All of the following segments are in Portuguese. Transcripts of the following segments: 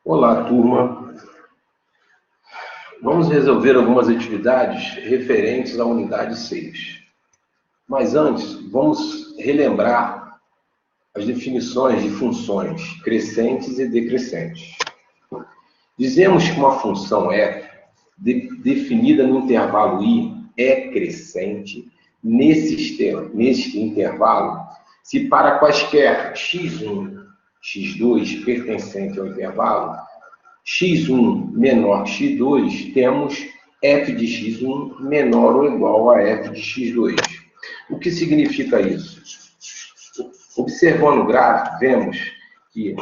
Olá, turma. Vamos resolver algumas atividades referentes à unidade 6. Mas antes, vamos relembrar as definições de funções crescentes e decrescentes. Dizemos que uma função f, definida no intervalo i, é crescente neste intervalo se para quaisquer x1, x2 pertencente ao intervalo, x1 menor que x2, temos f de x1 menor ou igual a f de x2. O que significa isso? Observando o gráfico, vemos que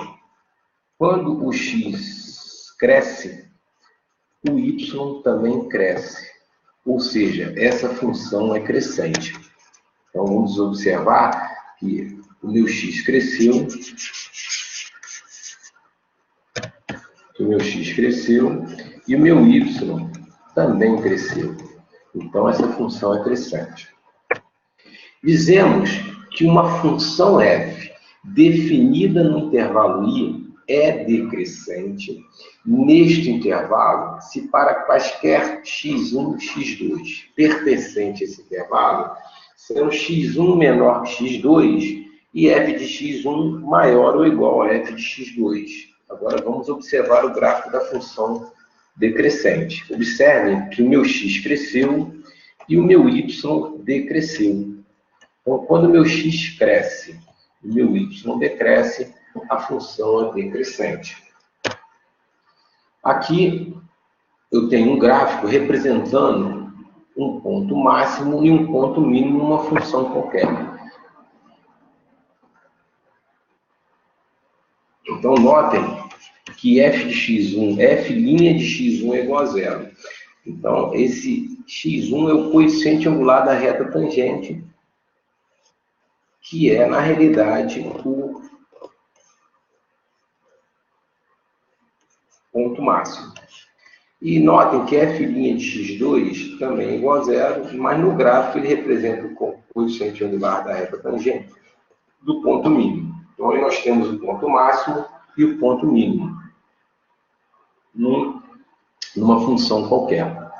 quando o x cresce, o y também cresce. Ou seja, essa função é crescente. Então, vamos observar que o meu x cresceu, e o meu y também cresceu. Então, essa função é crescente. Dizemos que uma função f definida no intervalo i é decrescente neste intervalo se para quaisquer x1, x2 pertencente a esse intervalo serão x1 menor que x2 e f de x1 maior ou igual a f de x2. Agora vamos observar o gráfico da função decrescente. Observem que o meu x cresceu e o meu y decresceu. Então, quando o meu x cresce e o meu y decresce, a função é decrescente. Aqui eu tenho um gráfico representando um ponto máximo e um ponto mínimo numa função qualquer. Então, notem que f de x1, f' de x1 é igual a zero. Então, esse x1 é o coeficiente angular da reta tangente, que é, na realidade, o ponto máximo. E notem que f' de x2 também é igual a zero, mas no gráfico ele representa o coeficiente angular da reta tangente do ponto mínimo. Então, aí nós temos o ponto máximo e o ponto mínimo numa função qualquer.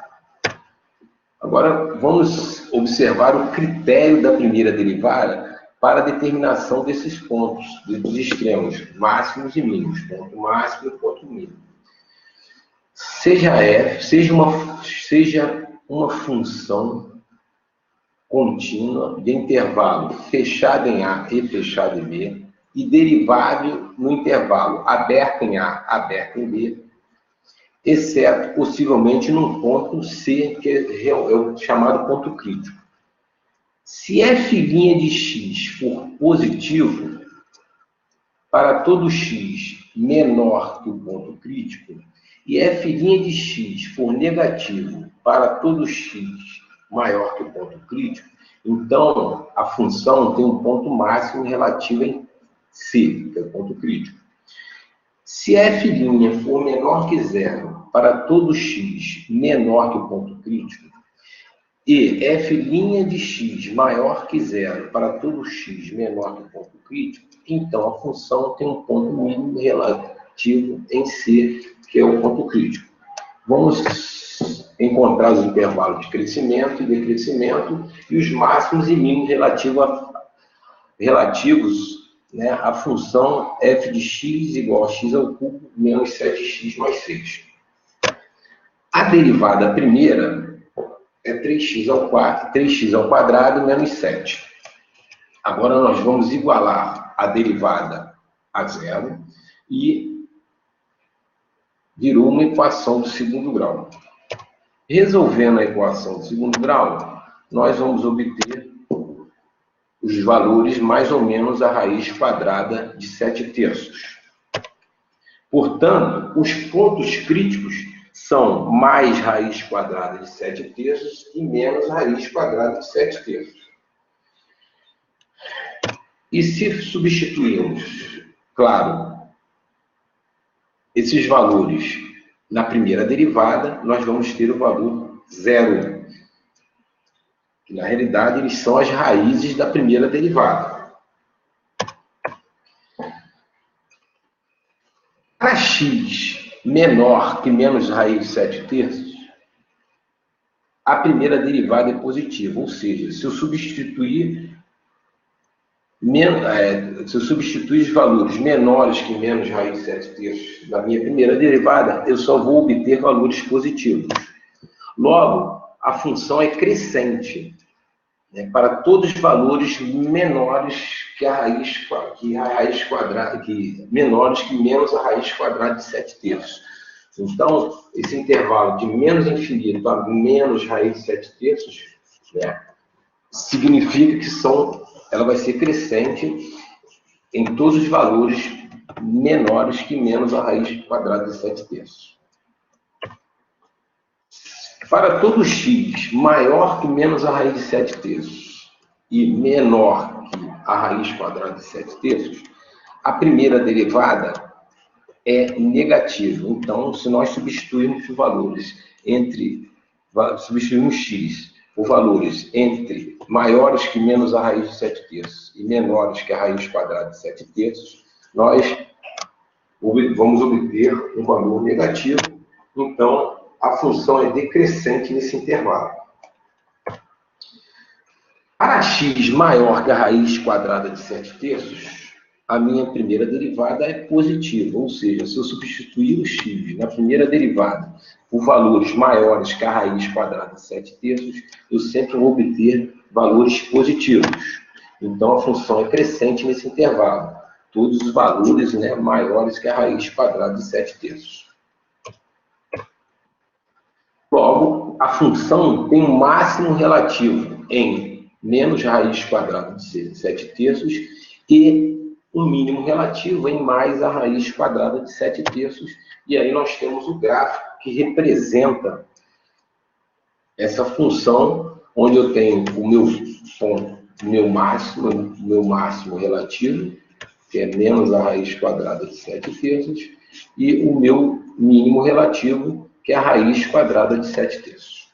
Agora, vamos observar o critério da primeira derivada para a determinação desses pontos, dos extremos, máximos e mínimos, ponto máximo e ponto mínimo. Seja uma função contínua de intervalo fechado em A e fechado em B, e derivado no intervalo aberto em A, aberto em B, exceto possivelmente num ponto C, que é o chamado ponto crítico. Se f' de x for positivo para todo x menor que o ponto crítico, e f' de x for negativo para todo x maior que o ponto crítico, então a função tem um ponto máximo relativo em C, que é o ponto crítico. Se f' for menor que zero para todo x menor que o ponto crítico, e f' de x maior que zero para todo x menor que o ponto crítico, então a função tem um ponto mínimo relativo em C, que é o ponto crítico. Vamos encontrar os intervalos de crescimento e decrescimento e os máximos e mínimos relativos, né, à função f de x igual a x ao cubo menos 7x mais 6. A derivada primeira é 3x ao quadrado menos 7. Agora nós vamos igualar a derivada a zero e virou uma equação do segundo grau. Resolvendo a equação do segundo grau, nós vamos obter os valores mais ou menos a raiz quadrada de 7/3. Portanto, os pontos críticos são mais raiz quadrada de 7/3 e menos raiz quadrada de 7/3. E se substituirmos, claro, esses valores na primeira derivada, nós vamos ter o valor zero, que na realidade eles são as raízes da primeira derivada. Para x menor que menos raiz de 7/3, a primeira derivada é positiva, ou seja, se eu substituir os valores menores que menos raiz de 7/3 da minha primeira derivada, eu só vou obter valores positivos. Logo, a função é crescente, né, para todos os valores menores que a raiz quadrada, menores que menos a raiz quadrada de 7/3. Então, esse intervalo de menos infinito a menos raiz de 7/3, né, significa que ela vai ser crescente em todos os valores menores que menos a raiz quadrada de 7/3. Para todo x maior que menos a raiz de 7/3 e menor que a raiz quadrada de 7/3, a primeira derivada é negativa. Então, se nós substituirmos os valores substituirmos x por valores entre maiores que menos a raiz de 7/3 e menores que a raiz quadrada de 7/3, nós vamos obter um valor negativo. Então, a função é decrescente nesse intervalo. Para x maior que a raiz quadrada de 7/3, a minha primeira derivada é positiva, ou seja, se eu substituir o x na primeira derivada por valores maiores que a raiz quadrada de 7/3, eu sempre vou obter valores positivos. Então, a função é crescente nesse intervalo. Todos os valores, né, maiores que a raiz quadrada de 7/3. Logo, a função tem um máximo relativo em menos raiz quadrada de 7/3 e um mínimo relativo em mais a raiz quadrada de 7/3. E aí nós temos o gráfico que representa essa função, onde eu tenho o meu ponto, meu máximo relativo, que é menos a raiz quadrada de 7/3, e o meu mínimo relativo, que é a raiz quadrada de 7/3.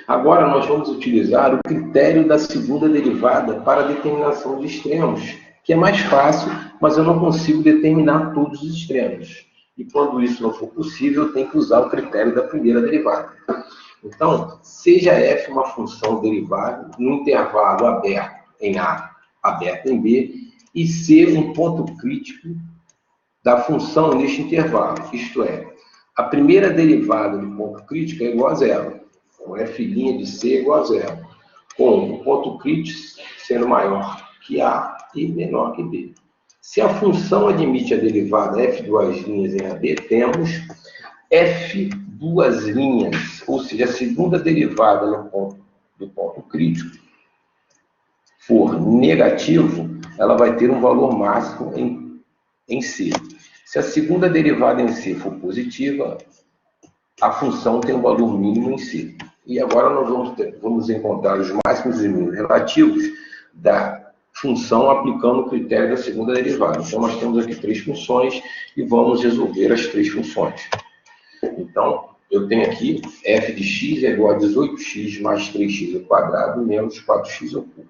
Agora nós vamos utilizar o critério da segunda derivada para a determinação de extremos, que é mais fácil, mas eu não consigo determinar todos os extremos. E quando isso não for possível, eu tenho que usar o critério da primeira derivada. Então, seja f uma função derivada no intervalo aberto em A, aberto em B, e C um ponto crítico da função neste intervalo, isto é, a primeira derivada do ponto crítico é igual a zero. Então, f' de C é igual a zero, com o ponto crítico sendo maior que A e menor que B. Se a função admite a derivada f duas linhas em AB, temos f duas linhas, ou seja, a segunda derivada do ponto crítico for negativo, ela vai ter um valor máximo em C. Se a segunda derivada em C for positiva, a função tem um valor mínimo em C. E agora nós vamos encontrar os máximos e mínimos relativos da função aplicando o critério da segunda derivada. Então, nós temos aqui três funções e vamos resolver as três funções. Então, eu tenho aqui f de x é igual a 18x mais 3x ao quadrado menos 4x ao cubo.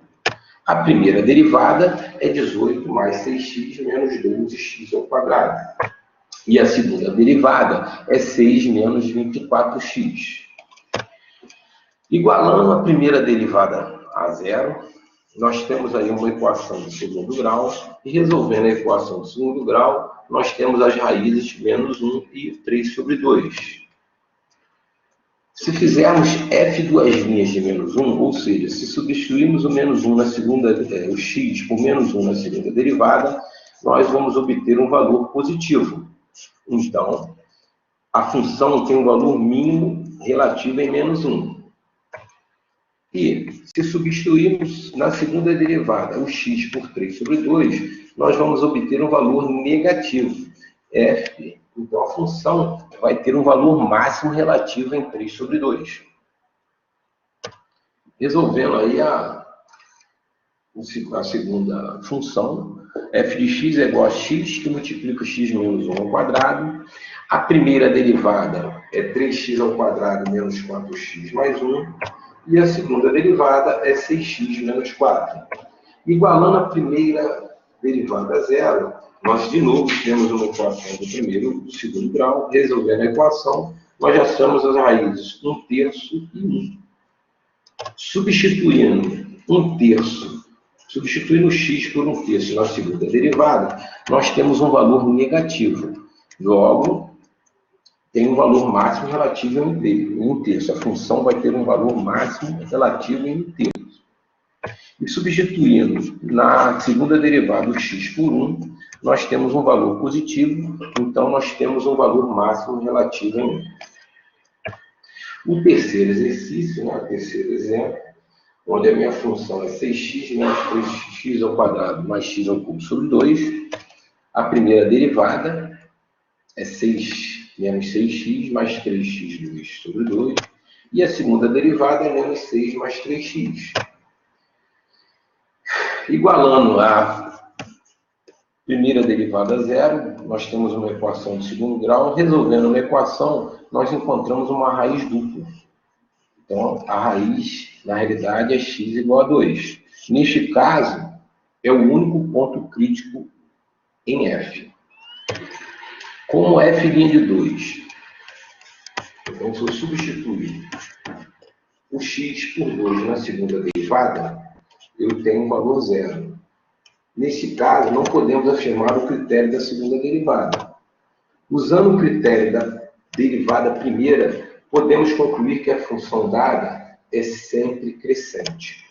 A primeira derivada é 18 mais 6x menos 12x ao quadrado. E a segunda derivada é 6 menos 24x. Igualando a primeira derivada a zero, nós temos aí uma equação de segundo grau, e resolvendo a equação de segundo grau, nós temos as raízes menos 1 e 3 sobre 2. Se fizermos f duas linhas de menos 1, ou seja, se substituirmos o menos 1 na segunda, o x por menos 1 na segunda derivada, nós vamos obter um valor positivo. Então, a função tem um valor mínimo relativo em menos 1. E, se substituirmos na segunda derivada o x por 3 sobre 2, nós vamos obter um valor negativo, f. Então, a função vai ter um valor máximo relativo em 3 sobre 2. Resolvendo aí a segunda função, f de x é igual a x, que multiplica x menos 1 ao quadrado. A primeira derivada é 3x ao quadrado menos 4x mais 1. E a segunda derivada é 6x menos 4. Igualando a primeira derivada a zero, nós de novo temos uma equação do primeiro e do segundo grau. Resolvendo a equação, nós já achamos as raízes 1/3 e 1. Substituindo 1/3, substituindo o x por 1/3 na segunda derivada, nós temos um valor negativo. Logo, tem um valor máximo relativo em 1/3. A função vai ter um valor máximo relativo em 1/3. E substituindo na segunda derivada o x por 1, nós temos um valor positivo, então nós temos um valor máximo relativo em 1. O terceiro exercício, o terceiro exemplo, onde a minha função é 6x menos 3x ao quadrado mais x ao cubo sobre 2. A primeira derivada é 6 menos 6x mais 3x sobre 2. E a segunda derivada é menos 6 mais 3x. Igualando a primeira derivada a zero, nós temos uma equação de segundo grau. Resolvendo uma equação, nós encontramos uma raiz dupla. Então, a raiz, na realidade, é x igual a 2. Neste caso, é o único ponto crítico em f. Como f' de 2, então, se eu substituir o x por 2 na segunda derivada, eu tenho um valor zero. Nesse caso, não podemos afirmar o critério da segunda derivada. Usando o critério da derivada primeira, podemos concluir que a função dada é sempre crescente.